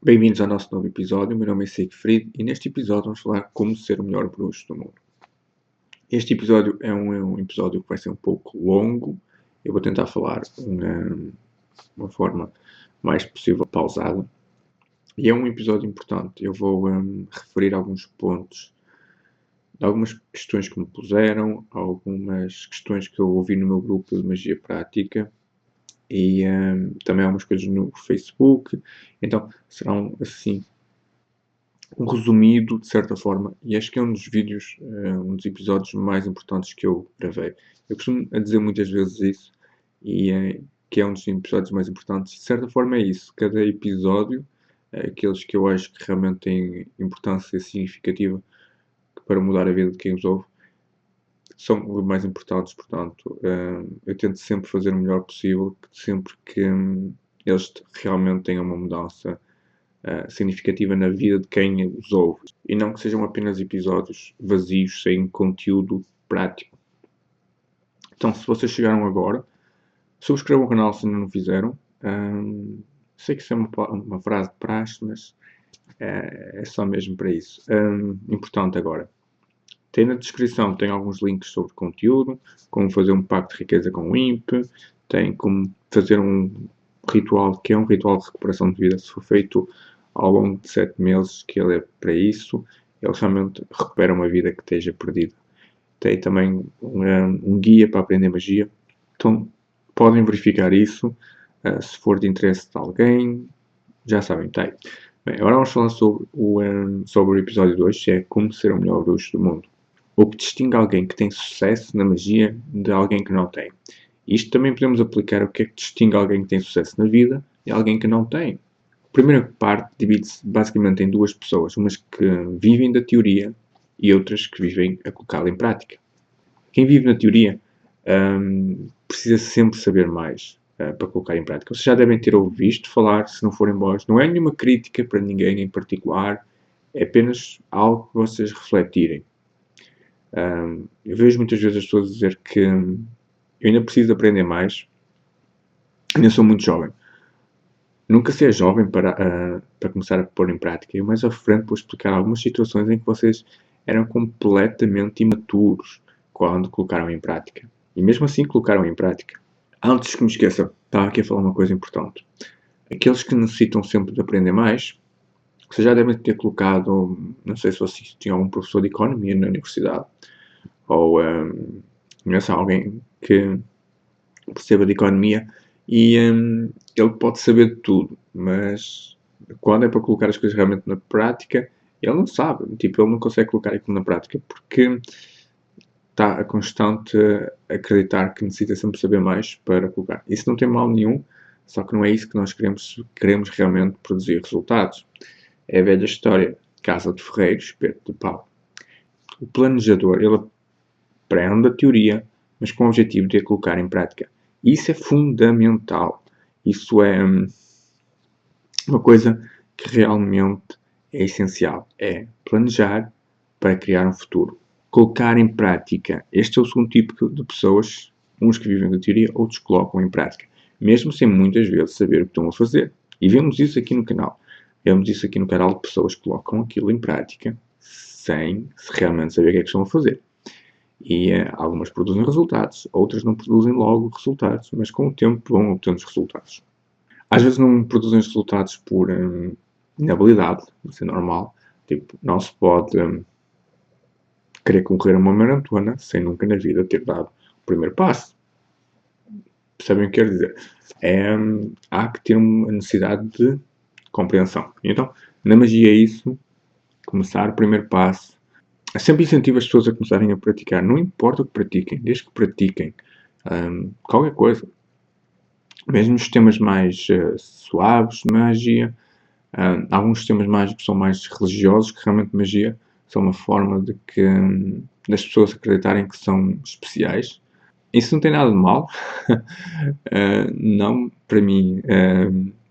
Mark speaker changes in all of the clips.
Speaker 1: Bem-vindos ao nosso novo episódio. O meu nome é Siegfried e neste episódio vamos falar como ser o melhor bruxo do mundo. Este episódio é um episódio que vai ser um pouco longo. Eu vou tentar falar uma forma mais possível pausada. E é um episódio importante. Eu vou referir alguns pontos, algumas questões que me puseram, algumas questões que eu ouvi no meu grupo de magia prática e também algumas coisas no Facebook. Então serão assim um resumido, de certa forma, e acho que é um dos vídeos, um dos episódios mais importantes que eu gravei. Eu costumo a dizer muitas vezes isso, e que é um dos episódios mais importantes. De certa forma é isso. Cada episódio, aqueles que eu acho que realmente têm importância significativa para mudar a vida de quem os ouve, são os mais importantes. Portanto, eu tento sempre fazer o melhor possível, sempre que eles realmente tenham uma mudança significativa na vida de quem os ouve e não que sejam apenas episódios vazios, sem conteúdo prático. Então, se vocês chegaram agora, subscrevam o canal se ainda não fizeram. Sei que isso é uma frase de praxe, mas é só mesmo para isso. Importante agora. Tem na descrição, tem alguns links sobre conteúdo, como fazer um pacto de riqueza com o IMP, tem como fazer um ritual, que é um ritual de recuperação de vida, se for feito ao longo de 7 meses, que ele é para isso, ele realmente recupera uma vida que esteja perdida. Tem também um guia para aprender magia, então podem verificar isso, se for de interesse de alguém, já sabem, tem. Bem, agora vamos falar sobre o episódio 2, que é como ser o melhor bruxo do mundo. O que distingue alguém que tem sucesso na magia de alguém que não tem. Isto também podemos aplicar o que é que distingue alguém que tem sucesso na vida e alguém que não tem. A primeira parte divide-se basicamente em duas pessoas, umas que vivem da teoria e outras que vivem a colocá-la em prática. Quem vive na teoria precisa sempre saber mais para colocar em prática. Vocês já devem ter ouvido falar, se não forem bons. Não é nenhuma crítica para ninguém em particular, é apenas algo que vocês refletirem. Eu vejo muitas vezes as pessoas dizer que eu ainda preciso aprender mais, ainda sou muito jovem. Nunca ser jovem para começar a pôr em prática. E mais à frente vou explicar algumas situações em que vocês eram completamente imaturos quando colocaram em prática. E mesmo assim colocaram em prática. Antes que me esqueça, estava aqui a falar uma coisa importante. Aqueles que necessitam sempre de aprender mais, vocês já devem ter colocado, não sei se vocês tinham algum professor de economia na universidade, ou alguém que perceba de economia, e ele pode saber de tudo, mas quando é para colocar as coisas realmente na prática, ele não sabe, tipo, ele não consegue colocar aquilo na prática porque está a constante acreditar que necessita sempre saber mais para colocar. Isso não tem mal nenhum, só que não é isso que nós queremos realmente produzir resultados. É a velha história, casa de ferreiro, espeto de pau. O planejador, ele aprende a teoria, mas com o objetivo de a colocar em prática. Isso é fundamental. Isso é uma coisa que realmente é essencial. É planejar para criar um futuro. Colocar em prática. Este é o segundo tipo de pessoas, uns que vivem da teoria, outros que colocam em prática. Mesmo sem muitas vezes saber o que estão a fazer. E vemos isso aqui no canal. Vemos isso aqui no canal de pessoas que colocam aquilo em prática sem realmente saber o que é que estão a fazer. E algumas produzem resultados, outras não produzem logo resultados, mas com o tempo vão obtendo os resultados. Às vezes não produzem os resultados por inabilidade, isso é normal. Tipo, não se pode querer correr uma maratona sem nunca na vida ter dado o primeiro passo. Percebem o que quero dizer? Há que ter uma necessidade de compreensão. E então, na magia é isso, começar o primeiro passo. Eu sempre incentivo as pessoas a começarem a praticar. Não importa o que pratiquem, desde que pratiquem qualquer coisa. Mesmo os sistemas mais suaves de magia, alguns sistemas mágicos são mais religiosos, que realmente magia são uma forma de que das pessoas acreditarem que são especiais. Isso não tem nada de mal, não para mim,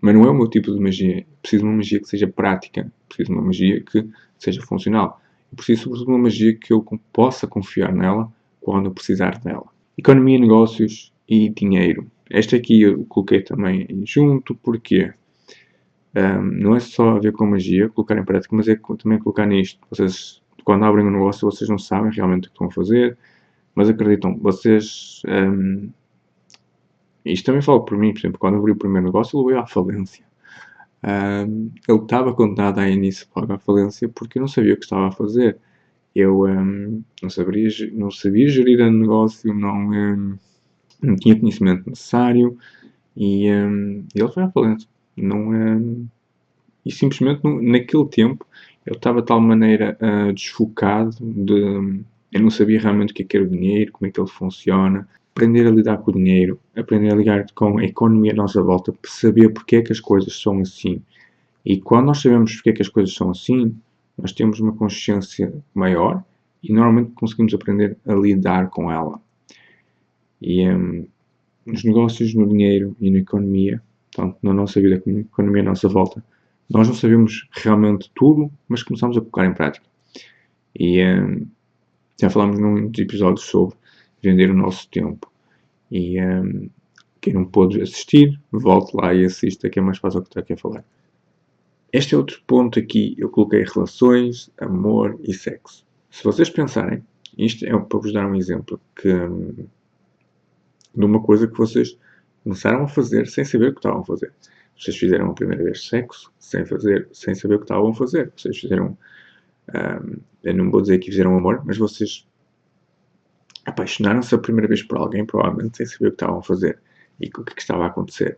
Speaker 1: mas não é o meu tipo de magia. Preciso de uma magia que seja prática, preciso de uma magia que seja funcional. Eu preciso sobretudo de uma magia que eu possa confiar nela quando eu precisar dela. Economia, negócios e dinheiro. Esta aqui eu coloquei também junto, porquê? Não é só a ver com magia, colocar em prática, mas é também colocar nisto. Vocês, quando abrem um negócio, vocês não sabem realmente o que estão a fazer, mas acreditam, vocês. Isto também falo por mim, por exemplo, quando eu abri o primeiro negócio, ele veio à falência. Ele estava condenado a início à falência porque eu não sabia o que estava a fazer. Eu não sabia gerir o negócio, não tinha conhecimento necessário e ele foi à falência. Não, e simplesmente naquele tempo eu estava de tal maneira desfocado eu não sabia realmente o que é que era o dinheiro, como é que ele funciona, aprender a lidar com o dinheiro, aprender a lidar com a economia à nossa volta, saber porque é que as coisas são assim. E quando nós sabemos porque é que as coisas são assim, nós temos uma consciência maior e normalmente conseguimos aprender a lidar com ela. E nos negócios, no dinheiro e na economia, portanto, na nossa vida, na economia à nossa volta, nós não sabemos realmente tudo, mas começamos a colocar em prática. E já falámos num dos episódios sobre vender o nosso tempo. E quem não pôde assistir, volte lá e assista, que é mais fácil o que está aqui a falar. Este é outro ponto aqui, eu coloquei relações, amor e sexo. Se vocês pensarem, isto é para vos dar um exemplo de uma coisa que vocês começaram a fazer sem saber o que estavam a fazer. Vocês fizeram a primeira vez sexo sem saber o que estavam a fazer. Vocês fizeram, eu não vou dizer que fizeram amor, mas vocês apaixonaram-se a primeira vez por alguém, provavelmente sem saber o que estavam a fazer e o que estava a acontecer.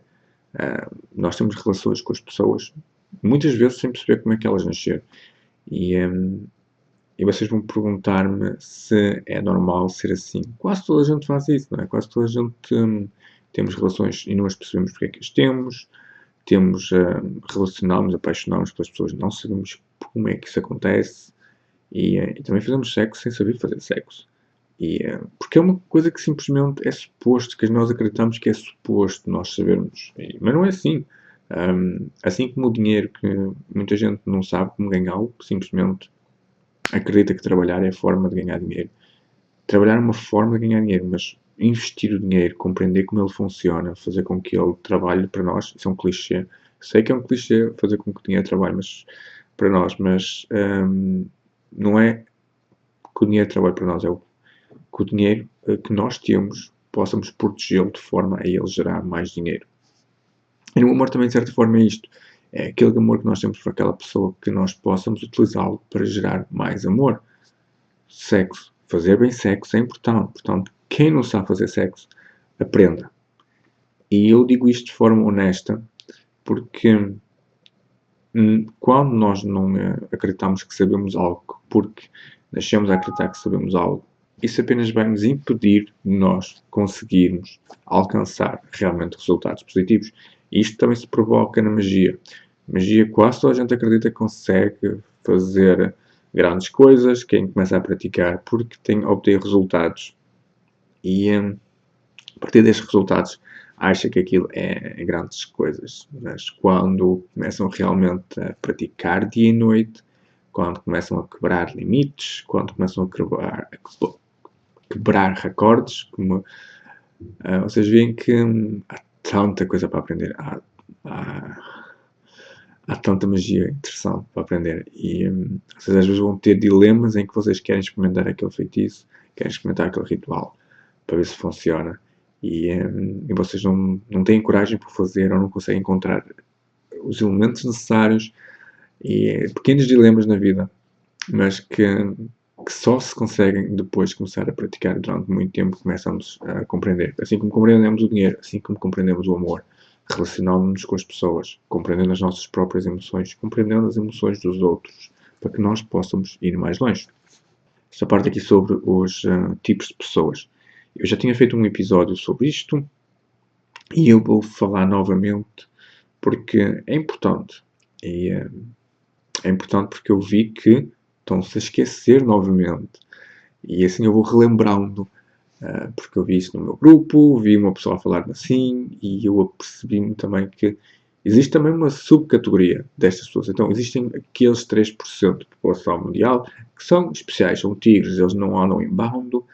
Speaker 1: Nós temos relações com as pessoas, muitas vezes sem perceber como é que elas nasceram. E vocês vão perguntar-me se é normal ser assim. Quase toda a gente faz isso, não é? Quase toda a gente temos relações e não as percebemos porque é que as temos, relacionamos, apaixonamos pelas pessoas, não sabemos como é que isso acontece e também fazemos sexo sem saber fazer sexo. Porque é uma coisa que simplesmente é suposto, que nós acreditamos que é suposto nós sabermos. Mas não é assim. Assim como o dinheiro, que muita gente não sabe como ganhá-lo, simplesmente acredita que trabalhar é a forma de ganhar dinheiro. Trabalhar é uma forma de ganhar dinheiro, mas investir o dinheiro, compreender como ele funciona, fazer com que ele trabalhe para nós, isso é um clichê. Sei que é um clichê fazer com que o dinheiro trabalhe para nós, mas não é que o dinheiro trabalhe para nós, é que o dinheiro que nós temos possamos protegê-lo de forma a ele gerar mais dinheiro. E no amor também, de certa forma, é isto. É aquele amor que nós temos por aquela pessoa que nós possamos utilizá-lo para gerar mais amor. Sexo. Fazer bem sexo é importante. Portanto, quem não sabe fazer sexo, aprenda. E eu digo isto de forma honesta, porque quando nós não acreditamos que sabemos algo, porque nascemos a acreditar que sabemos algo, isso apenas vai nos impedir de nós conseguirmos alcançar realmente resultados positivos. E isto também se provoca na magia. Magia, quase toda a gente acredita que consegue fazer grandes coisas, quem começa a praticar, porque tem obter resultados. E a partir destes resultados, acha que aquilo é grandes coisas. Mas quando começam realmente a praticar dia e noite, quando começam a quebrar limites, quando começam a quebrar recordes, como vocês veem que há tanta coisa para aprender, há tanta magia interessante para aprender e vocês às vezes vão ter dilemas em que vocês querem experimentar aquele feitiço, querem experimentar aquele ritual para ver se funciona e vocês não têm coragem por fazer ou não conseguem encontrar os elementos necessários e pequenos dilemas na vida, mas que só se conseguem depois de começar a praticar durante muito tempo, começamos a compreender. Assim como compreendemos o dinheiro, assim como compreendemos o amor, relacionando-nos com as pessoas, compreendendo as nossas próprias emoções, compreendendo as emoções dos outros, para que nós possamos ir mais longe. Esta parte aqui sobre os tipos de pessoas. Eu já tinha feito um episódio sobre isto e eu vou falar novamente porque é importante. E é importante porque eu vi que estão-se a esquecer novamente. E assim eu vou relembrando, porque eu vi isso no meu grupo, vi uma pessoa a falar-me assim, e eu apercebi-me também que existe também uma subcategoria destas pessoas. Então, existem aqueles 3% da população mundial que são especiais, são tigres, eles não andam em bando,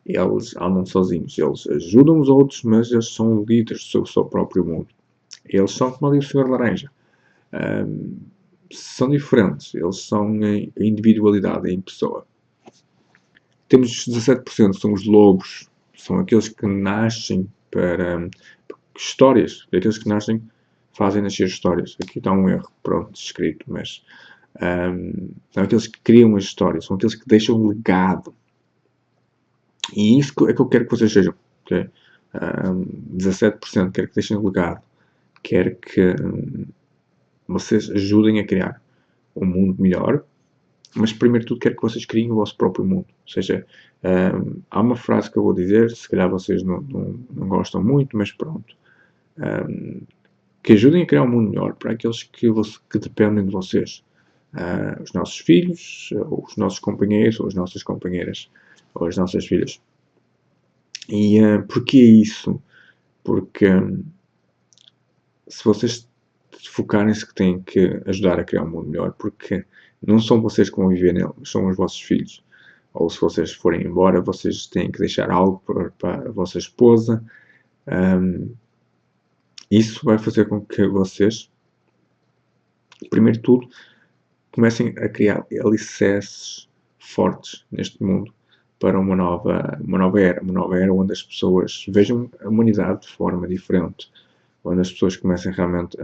Speaker 1: eles andam sozinhos, eles ajudam os outros, mas eles são líderes do seu próprio mundo. Eles são como ali o Senhor Laranja. são diferentes. Eles são a individualidade em pessoa. Temos os 17%, são os lobos. São aqueles que nascem para histórias. Aqueles que nascem fazem nascer histórias. Aqui está um erro, pronto, escrito, mas são aqueles que criam as histórias. São aqueles que deixam um legado. E isso é que eu quero que vocês sejam. Okay? 17% quero que deixem um legado. Quero que vocês ajudem a criar um mundo melhor, mas primeiro de tudo quero que vocês criem o vosso próprio mundo. Ou seja, há uma frase que eu vou dizer, se calhar vocês não gostam muito, mas pronto. Que ajudem a criar um mundo melhor para aqueles que dependem de vocês. Os nossos filhos, ou os nossos companheiros, ou as nossas companheiras, ou as nossas filhas. E porquê isso? Porque se vocês focarem-se que têm que ajudar a criar um mundo melhor, porque não são vocês que vão viver nele, são os vossos filhos. Ou se vocês forem embora, vocês têm que deixar algo para a vossa esposa. Isso vai fazer com que vocês, primeiro de tudo, comecem a criar alicerces fortes neste mundo para uma nova era onde as pessoas vejam a humanidade de forma diferente, onde as pessoas comecem realmente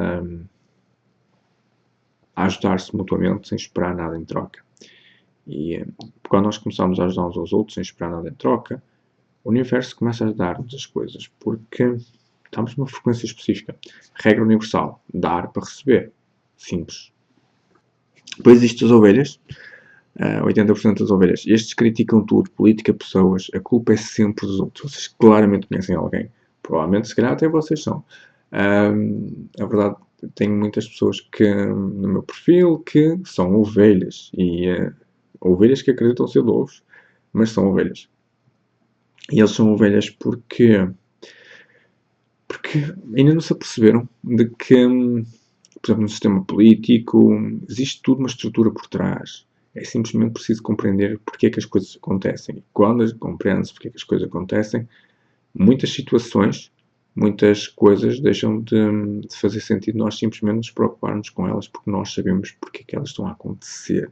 Speaker 1: a ajudar-se mutuamente sem esperar nada em troca. E quando nós começamos a ajudar uns aos outros sem esperar nada em troca, o universo começa a dar-nos as coisas, porque estamos numa frequência específica. Regra universal, dar para receber. Simples. Depois existem as ovelhas, 80% das ovelhas. Estes criticam tudo, política, pessoas, a culpa é sempre dos outros. Vocês claramente conhecem alguém. Provavelmente, se calhar, até vocês são. A verdade, tenho muitas pessoas no meu perfil que são ovelhas. E ovelhas que acreditam ser lobos, mas são ovelhas. E eles são ovelhas porque ainda não se aperceberam de que, por exemplo, no sistema político, existe tudo uma estrutura por trás. É simplesmente preciso compreender porque é que as coisas acontecem. E quando compreende-se porque é que as coisas acontecem, muitas situações, muitas coisas deixam de fazer sentido nós simplesmente nos preocuparmos com elas porque nós sabemos porque é que elas estão a acontecer.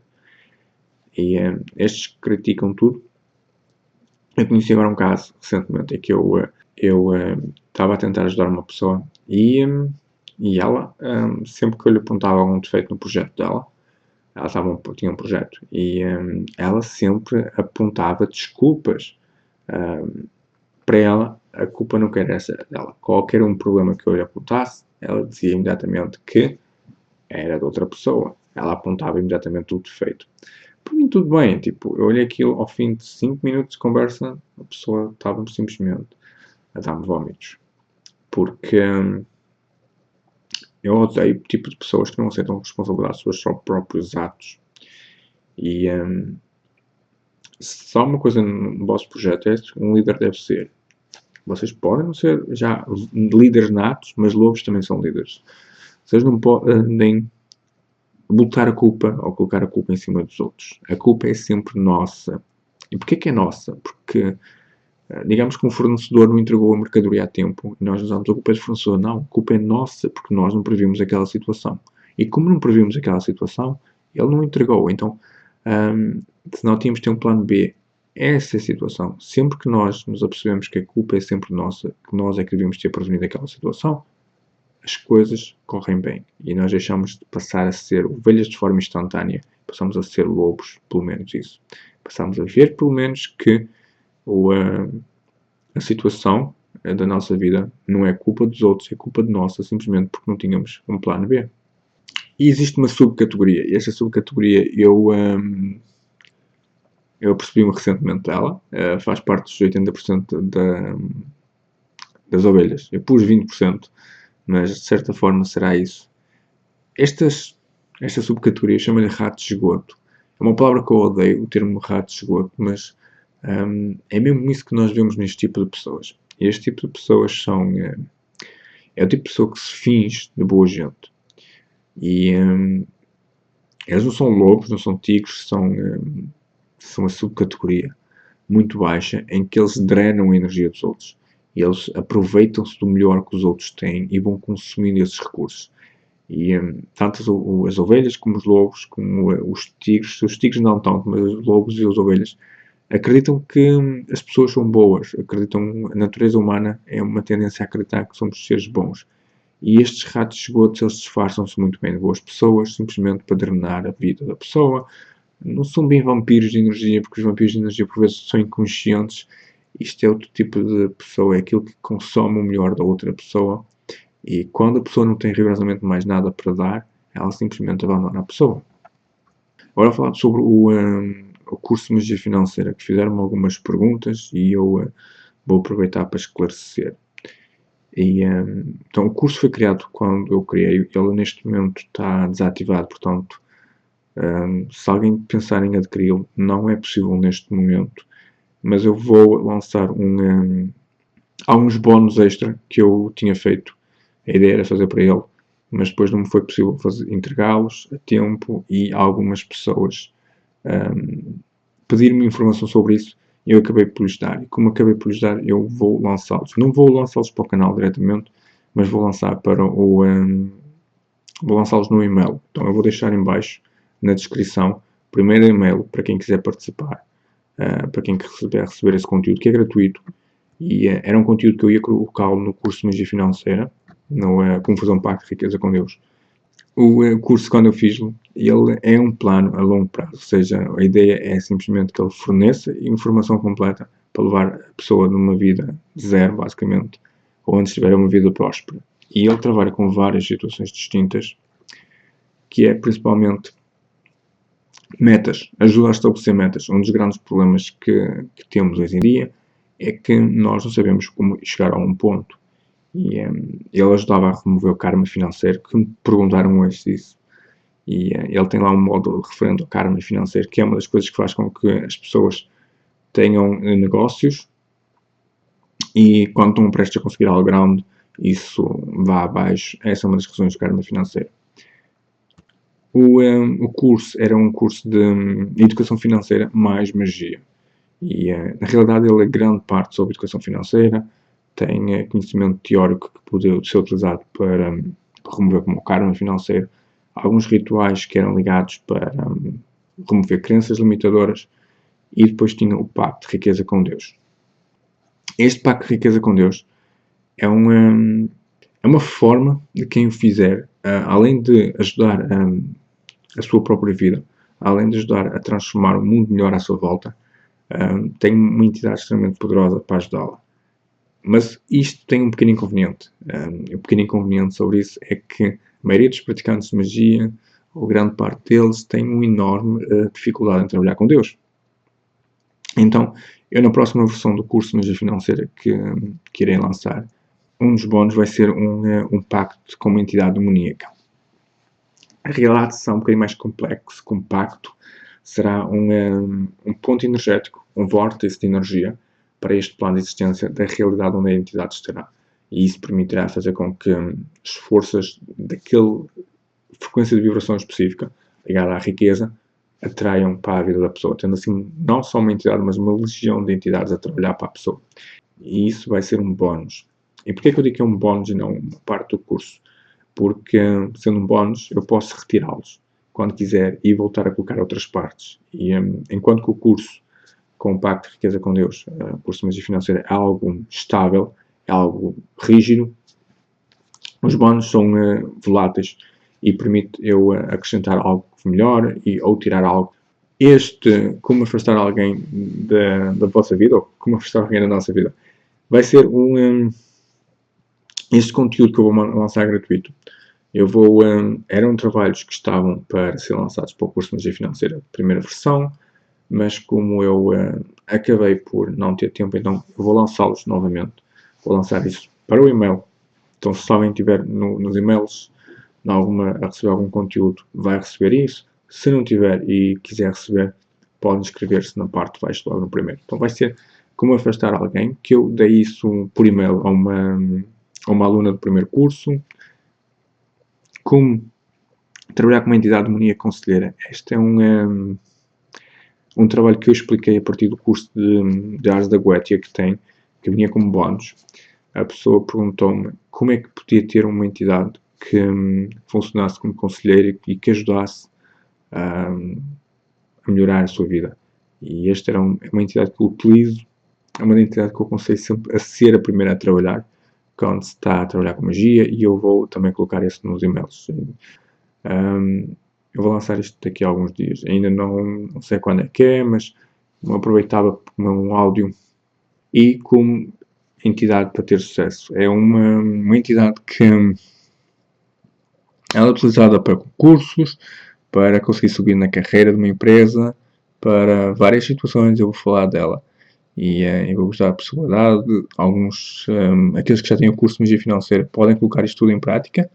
Speaker 1: E estes que criticam tudo. Eu conheci agora um caso recentemente em que eu estava a tentar ajudar uma pessoa e ela, sempre que eu lhe apontava algum defeito no projeto dela, ela tinha um projeto e ela sempre apontava desculpas. Para ela, a culpa nunca era essa dela. Qualquer um problema que eu lhe apontasse, ela dizia imediatamente que era de outra pessoa. Ela apontava imediatamente o defeito. Por mim, tudo bem. Tipo, eu olhei aquilo ao fim de 5 minutos de conversa, a pessoa estava simplesmente a dar-me vómitos. Porque eu odeio o tipo de pessoas que não aceitam responsabilidade sobre os seus próprios atos. E só uma coisa no vosso projeto é um líder deve ser. Vocês podem não ser já líderes natos, mas lobos também são líderes. Vocês não podem botar a culpa ou colocar a culpa em cima dos outros. A culpa é sempre nossa. E porquê que é nossa? Porque, digamos que um fornecedor não entregou a mercadoria a tempo e nós usamos a culpa do fornecedor. Não, a culpa é nossa porque nós não previmos aquela situação. E como não previmos aquela situação, ele não entregou. Então, se não tínhamos de ter um plano B, essa é a situação. Sempre que nós nos apercebemos que a culpa é sempre nossa, que nós é que devíamos ter prevenido aquela situação, as coisas correm bem. E nós deixamos de passar a ser ovelhas de forma instantânea. Passamos a ser lobos, pelo menos isso. Passamos a ver, pelo menos, que a situação da nossa vida não é culpa dos outros, é culpa de nossa, simplesmente porque não tínhamos um plano B. E existe uma subcategoria. E esta subcategoria eu percebi-me recentemente dela. Faz parte dos 80% das ovelhas. Eu pus 20%, mas de certa forma será isso. Esta subcategoria chama-lhe rato de esgoto. É uma palavra que eu odeio, o termo rato de esgoto, mas é mesmo isso que nós vemos neste tipo de pessoas. E este tipo de pessoas é o tipo de pessoa que se finge de boa gente. E eles não são lobos, não são tigres, são a subcategoria muito baixa em que eles drenam a energia dos outros. E eles aproveitam-se do melhor que os outros têm e vão consumindo esses recursos. E tanto as ovelhas como os lobos, como os tigres não tanto, mas os lobos e as ovelhas, acreditam que as pessoas são boas, acreditam, a natureza humana é uma tendência a acreditar que somos seres bons. E estes ratos de esgoto, eles disfarçam-se muito bem de boas pessoas, simplesmente para drenar a vida da pessoa. Não são bem vampiros de energia, porque os vampiros de energia por vezes são inconscientes. Isto é outro tipo de pessoa, é aquilo que consome o melhor da outra pessoa. E quando a pessoa não tem rigorosamente mais nada para dar, ela simplesmente abandona a pessoa. Agora falar sobre o curso de Magia Financeira, que fizeram-me algumas perguntas e eu vou aproveitar para esclarecer. Então, o curso foi criado quando eu criei, ele neste momento está desativado, portanto, se alguém pensar em adquiri-lo, não é possível neste momento, mas eu vou lançar há uns bónus extra que eu tinha feito, a ideia era fazer para ele, mas depois não me foi possível entregá-los a tempo e algumas pessoas pedir-me informação sobre isso e eu acabei por lhes dar. E como acabei por lhes dar, eu vou lançá-los. Não vou lançá-los para o canal diretamente, mas vou lançar para vou lançá-los no e-mail. Então eu vou deixar em baixo, na descrição, o primeiro e-mail para quem quiser participar, para quem quiser receber esse conteúdo, que é gratuito. E era um conteúdo que eu ia colocá-lo no curso de Magia Financeira, no Como Fazer um Pacto de Riqueza com Deus. O curso, quando eu fiz, ele é um plano a longo prazo, ou seja, a ideia é simplesmente que ele forneça informação completa para levar a pessoa numa vida de zero, basicamente, ou antes tiver uma vida próspera. E ele trabalha com várias situações distintas, que é principalmente metas, ajuda a estabelecer metas. Um dos grandes problemas que temos hoje em dia é que nós não sabemos como chegar a um ponto. E ele ajudava a remover o karma financeiro, que me perguntaram hoje disso. E ele tem lá um módulo referente ao karma financeiro, que é uma das coisas que faz com que as pessoas tenham negócios e quando estão prestes a conseguir algo grande, isso vá abaixo. Essa é uma das razões do karma financeiro. O curso era um curso de educação financeira mais magia. E na realidade ele é grande parte sobre educação financeira, tem conhecimento teórico que pode ser utilizado para remover como o karma financeiro, alguns rituais que eram ligados para remover crenças limitadoras e depois tinha o Pacto de Riqueza com Deus. Este Pacto de Riqueza com Deus é uma forma de quem o fizer, além de ajudar a sua própria vida, além de ajudar a transformar o mundo melhor à sua volta, tem uma entidade extremamente poderosa para ajudá-la. Mas isto tem um pequeno inconveniente. O pequeno inconveniente sobre isso é que a maioria dos praticantes de magia, ou grande parte deles, tem uma enorme dificuldade em trabalhar com Deus. Então, eu na próxima versão do curso de Magia Financeira que irei lançar, um dos bónus vai ser um pacto com uma entidade demoníaca. A realidade será um bocadinho mais complexo, compacto, será um ponto energético, um vórtice de energia para este plano de existência da realidade onde a entidade estará. E isso permitirá fazer com que as forças daquela frequência de vibração específica ligada à riqueza atraiam para a vida da pessoa, tendo assim não só uma entidade, mas uma legião de entidades a trabalhar para a pessoa. E isso vai ser um bónus. E porquê que eu digo que é um bónus e não uma parte do curso? Porque, sendo um bónus, eu posso retirá-los quando quiser e voltar a colocar outras partes. E enquanto que o curso com o Pacto de Riqueza com Deus, o curso de Magia Financeira, é algo estável, é algo rígido, os bónus são voláteis e permite eu acrescentar algo melhor ou tirar algo. Como afastar alguém da vossa vida, ou como afastar alguém da nossa vida, vai ser este conteúdo que eu vou lançar gratuito. Eram trabalhos que estavam para ser lançados para o curso de Magia Financeira, primeira versão, mas como eu acabei por não ter tempo, então eu vou lançá-los novamente. Vou lançar isso para o e-mail. Então, se alguém tiver nos e-mails a receber algum conteúdo, vai receber isso. Se não tiver e quiser receber, pode inscrever-se na parte de baixo, logo no primeiro. Então, vai ser como afastar alguém, que eu dei isso por e-mail a uma aluna do primeiro curso. Como trabalhar com uma entidade demoníaca conselheira. Este é um trabalho que eu expliquei a partir do curso de Ars da Goetia que vinha como bónus. A pessoa perguntou-me como é que podia ter uma entidade que funcionasse como conselheiro e que ajudasse a melhorar a sua vida. E esta é uma entidade que eu utilizo, é uma entidade que eu aconselho sempre a ser a primeira a trabalhar quando se está a trabalhar com magia, e eu vou também colocar isso nos e-mails. Eu vou lançar isto daqui a alguns dias. Ainda não sei quando é que é, mas eu aproveitava um áudio e como entidade para ter sucesso. É uma entidade que ela é utilizada para concursos, para conseguir subir na carreira de uma empresa, para várias situações. Eu vou falar dela. E eu vou gostar da personalidade. Alguns, aqueles que já têm o curso de magia financeira podem colocar isto tudo em prática.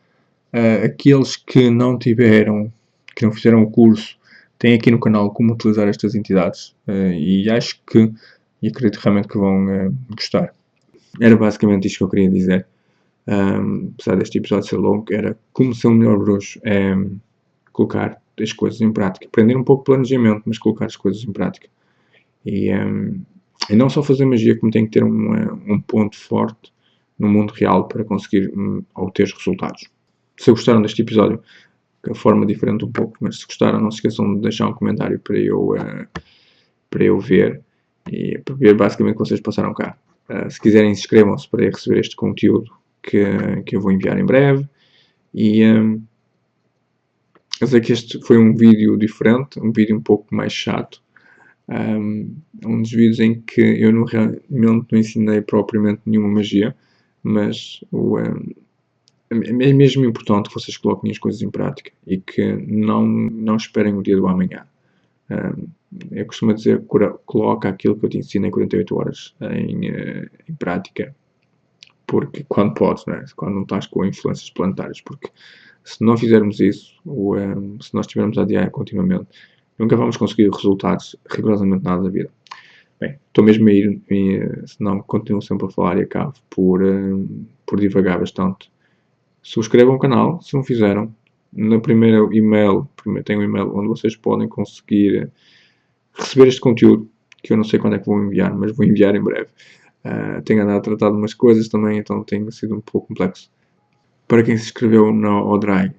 Speaker 1: Aqueles que não tiveram, que não fizeram o curso, têm aqui no canal como utilizar estas entidades. E acho que, e acredito realmente que vão gostar. Era basicamente isto que eu queria dizer. Apesar deste episódio ser longo, era como ser um melhor bruxo. É colocar as coisas em prática. Aprender um pouco de planejamento, mas colocar as coisas em prática. E não só fazer magia, como tem que ter um ponto forte no mundo real para conseguir obter resultados. Se gostaram deste episódio, de forma diferente um pouco, mas se gostaram, não se esqueçam de deixar um comentário para eu ver e para ver basicamente o que vocês passaram cá. Se quiserem, inscrevam-se para receber este conteúdo que eu vou enviar em breve. E eu sei que este foi um vídeo diferente, um vídeo um pouco mais chato. Um dos vídeos em que eu realmente não ensinei propriamente nenhuma magia, mas é mesmo importante que vocês coloquem as coisas em prática e que não esperem o dia do amanhã. Eu costumo dizer, coloca aquilo que eu te ensino em 48 horas em prática, porque quando podes, não é? Quando não estás com influências planetárias, porque se não fizermos isso, se nós estivermos a adiar continuamente, nunca vamos conseguir resultados rigorosamente nada da vida. Bem, estou mesmo a ir, senão continuo sempre a falar e acabo por divagar bastante. Subscrevam o canal, se não fizeram. No primeiro e-mail, tem um e-mail onde vocês podem conseguir receber este conteúdo, que eu não sei quando é que vou enviar, mas vou enviar em breve. Tenho andado a tratar de umas coisas também, então tem sido um pouco complexo. Para quem se inscreveu na Odrai,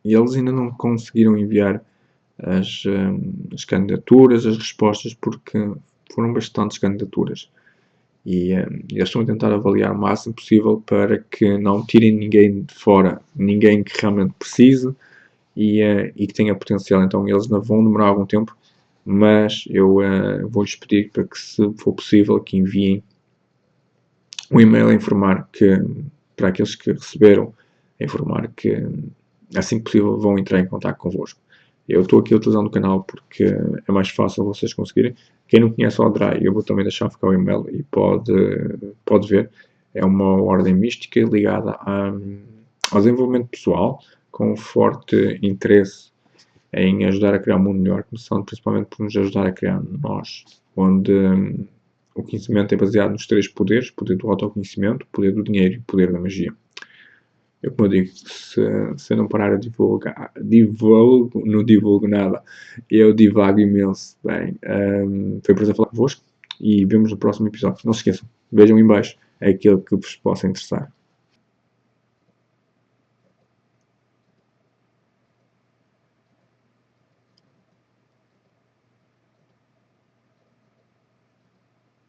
Speaker 1: eles ainda não conseguiram enviar as candidaturas, as respostas, porque foram bastantes candidaturas. E eles estão a tentar avaliar o máximo possível para que não tirem ninguém de fora, ninguém que realmente precise e que tenha potencial. Então eles não vão demorar algum tempo, mas eu vou-lhes pedir para que, se for possível, que enviem um e-mail a informar para aqueles que receberam, a informar que assim que possível vão entrar em contato convosco. Eu estou aqui utilizando o canal porque é mais fácil vocês conseguirem. Quem não conhece o Odrai, eu vou também deixar ficar o e-mail e pode ver. É uma ordem mística ligada ao desenvolvimento pessoal, com um forte interesse em ajudar a criar um mundo melhor, começando principalmente por nos ajudar a criar nós, onde o conhecimento é baseado nos 3 poderes: o poder do autoconhecimento, o poder do dinheiro e o poder da magia. Eu, como eu digo, se eu não parar a divulgar, não divulgo nada, eu divago imenso. Bem, foi um prazer falar convosco e vemos no próximo episódio. Não se esqueçam, vejam em baixo aquilo que vos possa interessar.